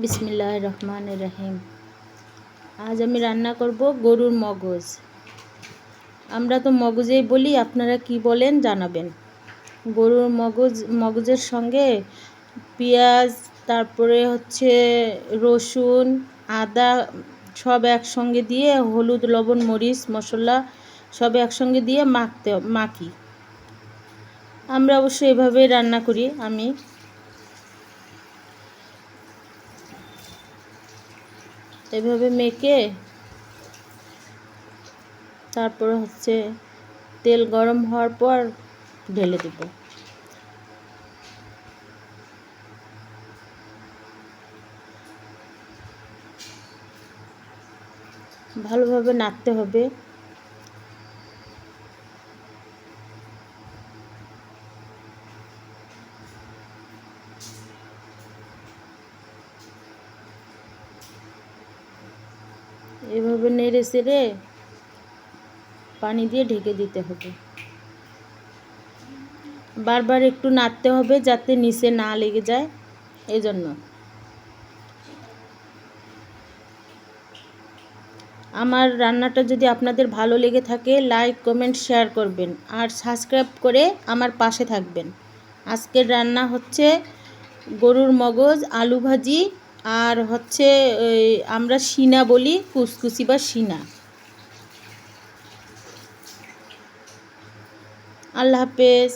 বিসমিল্লাহির রহমানির রহিম। আজ আমি রান্না করব গরুর মগজ। আমরা তো মগজেই বলি, আপনারা কি বলেন জানাবেন। গরুর মগজের সঙ্গে পেঁয়াজ, তারপরে রসুন, আদা সব একসঙ্গে দিয়ে, হলুদ, লবণ, মরিচ, মশলা সব একসঙ্গে দিয়ে মাখি। আমরা অবশ্য এভাবেই রান্না করি। আমি এভাবে মেখে তারপর তেল গরম হওয়ার পর ঢেলে দেব। ভালোভাবে নাড়তে হবে। এভাবে নেড়ে চেড়ে পানি দিয়ে ঢেকে দিতে হবে। বারবার একটু নাড়তে হবে যাতে নিচে না লেগে যায়, এজন্য। আমার রান্নাটা যদি আপনাদের ভালো লেগে থাকে, লাইক, কমেন্ট, শেয়ার করবেন আর সাবস্ক্রাইব করে আমার পাশে থাকবেন। আজকের রান্না গরুর মগজ, আলু ভাজি আর আমরা সিনা বলি, কুচকুচি বা সিনা। আল্লাহ হাফেজ।